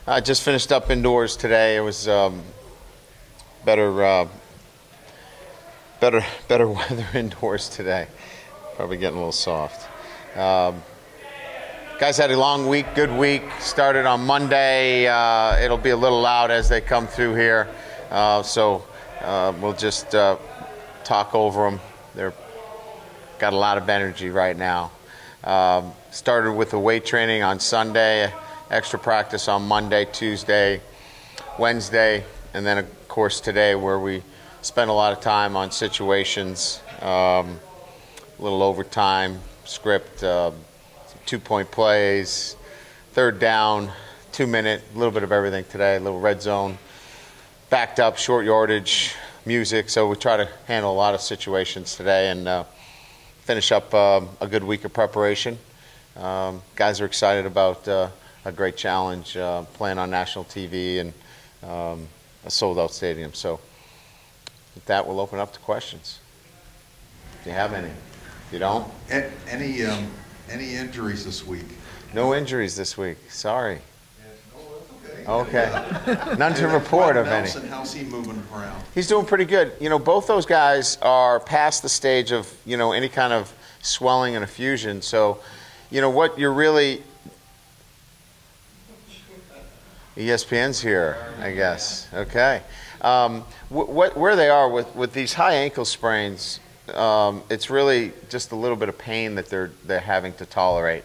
I just finished up indoors today. It was better weather indoors today. Probably getting a little soft. Guys had a long week, good week. Started on Monday. It'll be a little loud as they come through here. So we'll just talk over them. They're got a lot of energy right now. Started with the weight training on Sunday, extra practice on Monday, Tuesday, Wednesday, and then of course today where we spent a lot of time on situations, a little overtime, script, 2-point plays, third down, 2-minute, a little bit of everything today, a little red zone, backed up, short yardage, music. So we try to handle a lot of situations today and finish up a good week of preparation. Guys are excited about a great challenge, playing on national TV and a sold-out stadium. So with that, we'll open up to questions. If you have any. If you don't? Any injuries this week? No injuries this week. Sorry. No, that's Okay. None to report of any. Nelson, how's he moving around? He's doing pretty good. You know, both those guys are past the stage of, you know, any kind of swelling and effusion. So, you know, what you're really... ESPN's here, I guess. Okay. Where they are with these high ankle sprains, it's really just a little bit of pain that they're having to tolerate,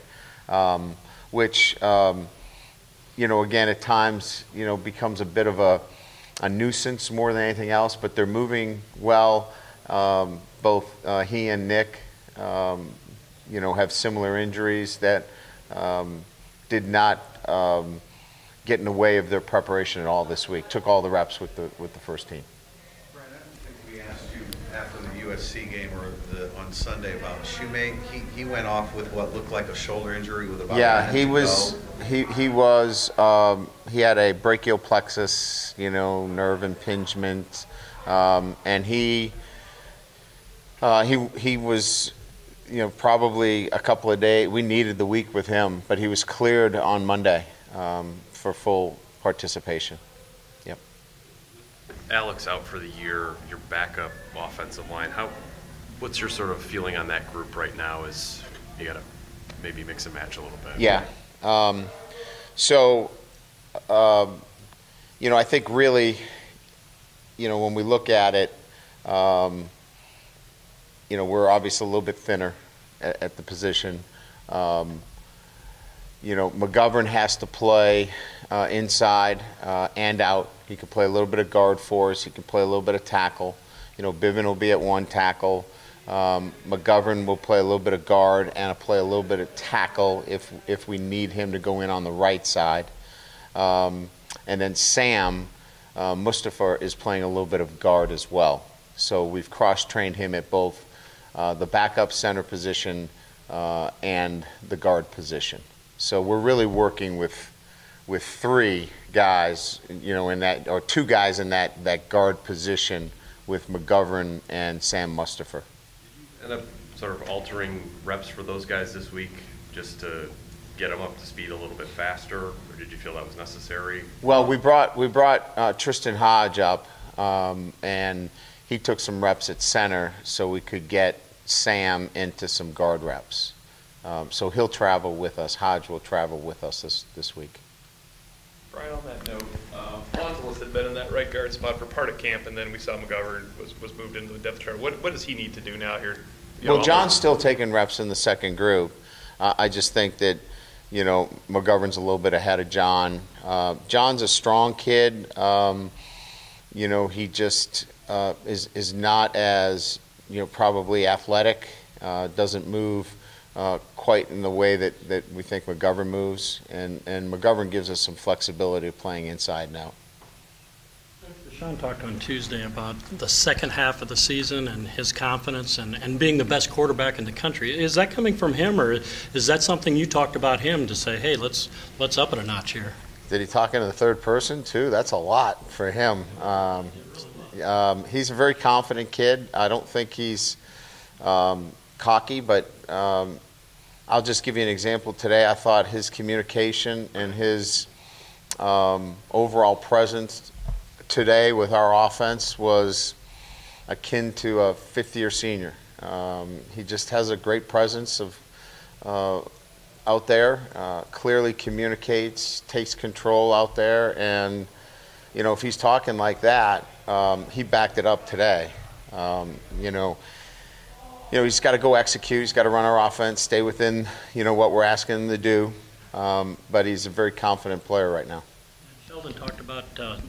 which you know, again, at times, you know, becomes a bit of a nuisance more than anything else. But they're moving well. Both he and Nick, you know, have similar injuries that did not get in the way of their preparation at all this week. Took all the reps with the first team. Brian, I don't think we asked you after the USC game or on Sunday about Shoemake. He went off with what looked like a shoulder injury with about a minute he had a brachial plexus, you know, nerve impingement, and he was, you know, probably a couple of days. We needed the week with him, but he was cleared on Monday for full participation. Yep. Alex out for the year, your backup offensive line. What's your sort of feeling on that group right now as you got to maybe mix and match a little bit? Yeah. You know, I think really, you know, when we look at it, you know, we're obviously a little bit thinner at the position. You know, McGovern has to play inside and out. He can play a little bit of guard for us. He can play a little bit of tackle. You know, Bivin will be at one tackle. McGovern will play a little bit of guard and play a little bit of tackle if we need him to go in on the right side. And then Sam Mustipher is playing a little bit of guard as well. So we've cross-trained him at both the backup center position and the guard position. So we're really working with three guys, you know, in that, or two guys in that guard position with McGovern and Sam Mustipher. Did you end up sort of altering reps for those guys this week just to get them up to speed a little bit faster, or did you feel that was necessary? Well, we brought Tristan Hodge up, and he took some reps at center so we could get Sam into some guard reps. So he'll travel with us. Hodge will travel with us this week. Brian, on that note, Fontelis had been in that right guard spot for part of camp, and then we saw McGovern was moved into the depth chart. What does he need to do now here? Well, John's still taking reps in the second group. I just think that, you know, McGovern's a little bit ahead of John. John's a strong kid. You know, he just is not as, you know, probably athletic. Doesn't move quite in the way that we think McGovern moves, and McGovern gives us some flexibility of playing inside and out. Sean talked on Tuesday about the second half of the season and his confidence and being the best quarterback in the country. Is that coming from him, or is that something you talked about him to say, hey, let's up it a notch here? Did he talk into the third person too? That's a lot for him. He's a very confident kid. I don't think he's cocky, but I'll just give you an example. Today I thought his communication and his overall presence today with our offense was akin to a fifth-year senior. He just has a great presence out there, clearly communicates, takes control out there, and if he's talking like that, he backed it up today. He's got to go execute. He's got to run our offense, stay within what we're asking him to do. But he's a very confident player right now. Sheldon talked about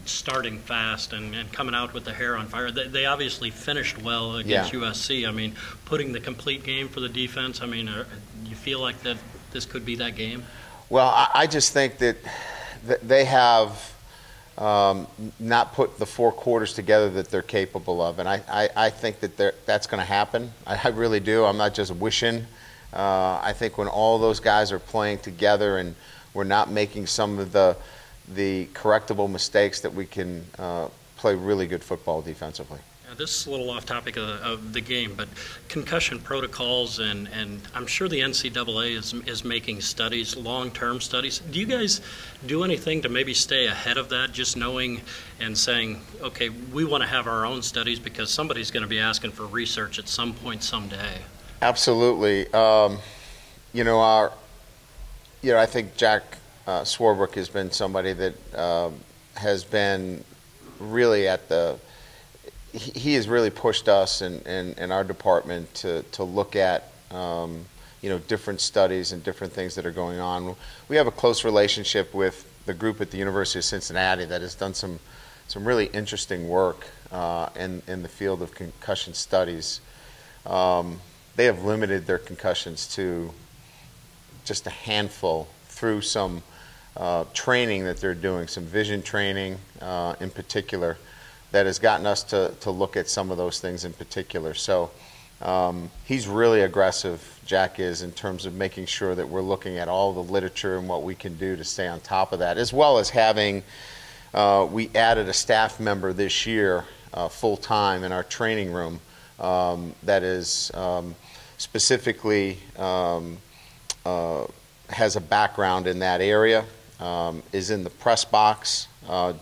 starting fast and coming out with the hair on fire. They obviously finished well against USC. I mean, putting the complete game for the defense. I mean, you feel like that this could be that game? Well, I just think that they have not put the 4 quarters together that they're capable of, and I think that that's going to happen. I really do. I'm not just wishing. I think when all those guys are playing together and we're not making some of the correctable mistakes, that we can play really good football defensively. Now, this is a little off topic of the game, but concussion protocols, and I'm sure the NCAA is making studies, long-term studies. Do you guys do anything to maybe stay ahead of that, just knowing and saying, okay, we want to have our own studies because somebody's going to be asking for research at some point someday? Absolutely. I think Jack Swarbrick has been somebody that has been really he has really pushed us and our department to look at different studies and different things that are going on. We have a close relationship with the group at the University of Cincinnati that has done some really interesting work in the field of concussion studies. They have limited their concussions to just a handful through some training that they're doing, some vision training in particular, that has gotten us to look at some of those things in particular. So he's really aggressive, Jack is, in terms of making sure that we're looking at all the literature and what we can do to stay on top of that, as well as having, we added a staff member this year full-time in our training room that is specifically has a background in that area, is in the press box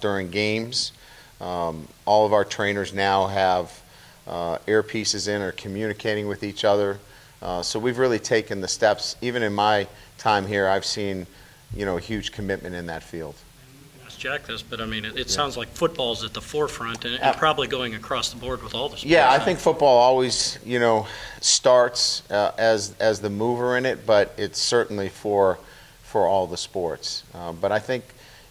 during games. All of our trainers now have earpieces in, or communicating with each other. So we've really taken the steps. Even in my time here, I've seen a huge commitment in that field. Ask Jack this, but I mean, it sounds like football's at the forefront and probably going across the board with all the sports. Yeah, I think football always starts as the mover in it, but it's certainly for all the sports. But I think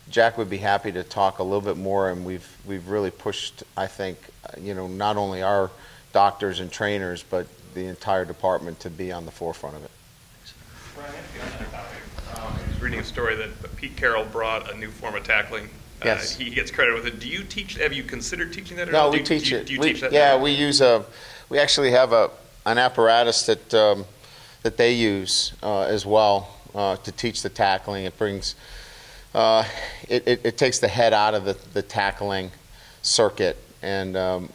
Jack would be happy to talk a little bit more, and we've really pushed, I think, not only our doctors and trainers, but the entire department to be on the forefront of it. Brian, I was reading a story that Pete Carroll brought a new form of tackling. Yes. He gets credit with it. Do you teach? Have you considered teaching that? Or No, we teach it. Do you teach that? Yeah, we actually have an apparatus that they use as well to teach the tackling. It brings it takes the head out of the tackling circuit, and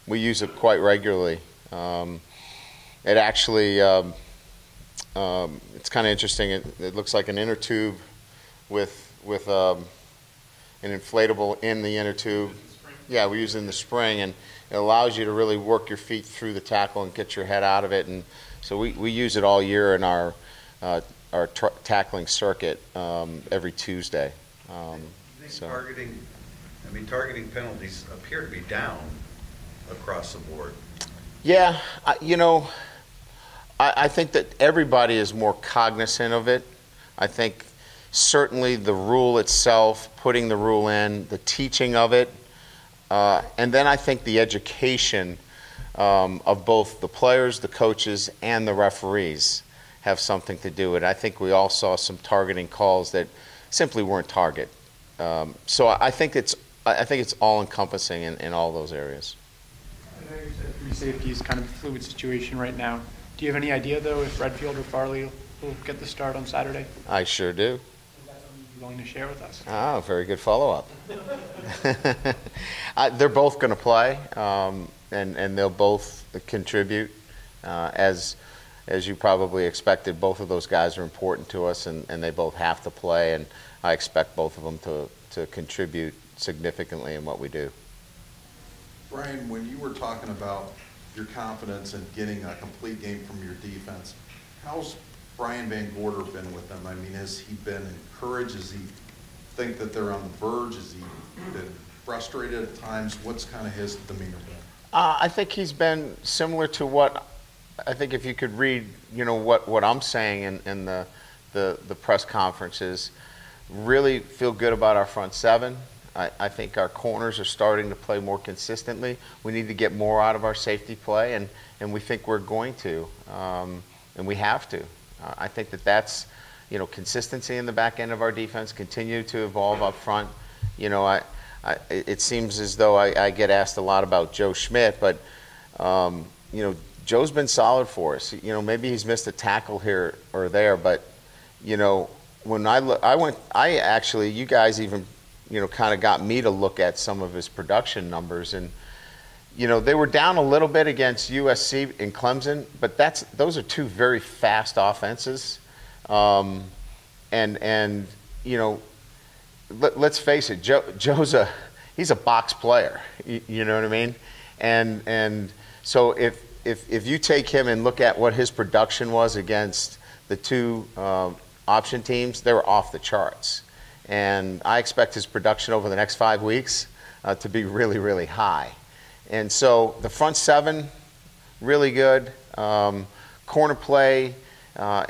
we use it quite regularly. It actually it's kind of interesting. It looks like an inner tube with an inflatable in the inner tube. Yeah, we use it in the spring, and it allows you to really work your feet through the tackle and get your head out of it. And so we use it all year in our tackling circuit every Tuesday. Targeting penalties appear to be down across the board. Yeah, I think that everybody is more cognizant of it. I think certainly the rule itself, putting the rule in, the teaching of it, and then I think the education of both the players, the coaches, and the referees have something to do with it. I think we all saw some targeting calls that simply weren't target. So I think it's all encompassing in all those areas. I know you said free safety is kind of a fluid situation right now. Do you have any idea, though, if Redfield or Farley will get the start on Saturday? I sure do. Is that something you're willing to share with us? Ah, very good follow-up. They're both going to play, and they'll both contribute. As as you probably expected, both of those guys are important to us, and they both have to play, and I expect both of them to contribute significantly in what we do. Brian, when you were talking about your confidence in getting a complete game from your defense, how's Brian Van Gorder been with them? I mean, has he been encouraged? Does he think that they're on the verge? Has he been frustrated at times? What's kind of his demeanor been? I think he's been similar to what I think if you could read, what I'm saying in the press conferences, really feel good about our front seven. I think our corners are starting to play more consistently. We need to get more out of our safety play, and we think we're going to, and we have to. I think that's, consistency in the back end of our defense, continue to evolve up front. It seems as though I get asked a lot about Joe Schmidt, but, Joe's been solid for us. Maybe he's missed a tackle here or there, but, when I actually, you guys even, kind of got me to look at some of his production numbers, and, they were down a little bit against USC and Clemson, but those are two very fast offenses. Let's face it, Joe's he's a box player. You know what I mean? And so if you take him and look at what his production was against the two option teams, they were off the charts. And I expect his production over the next 5 weeks to be really, really high. And so the front seven, really good. Corner play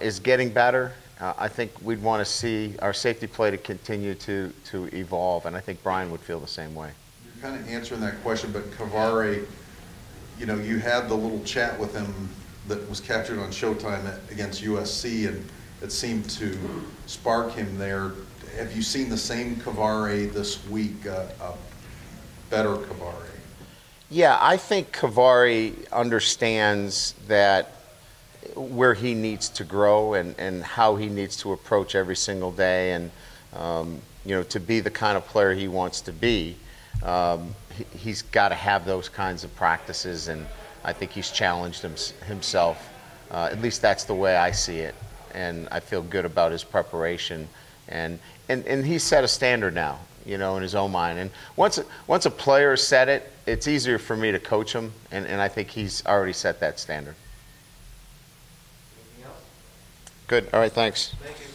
is getting better. I think we'd want to see our safety play to continue to evolve, and I think Brian would feel the same way. You're kind of answering that question, but Kavare, you had the little chat with him that was captured on Showtime against USC, and it seemed to spark him there. Have you seen the same Kavare this week, a better Kavare? Yeah, I think Kavare understands that where he needs to grow and how he needs to approach every single day, and to be the kind of player he wants to be, he's got to have those kinds of practices, and I think he's challenged himself. At least that's the way I see it, and I feel good about his preparation, and he's set a standard now, in his own mind. And once a player set it, it's easier for me to coach him, and I think he's already set that standard. Good. All right, thanks. Thank you.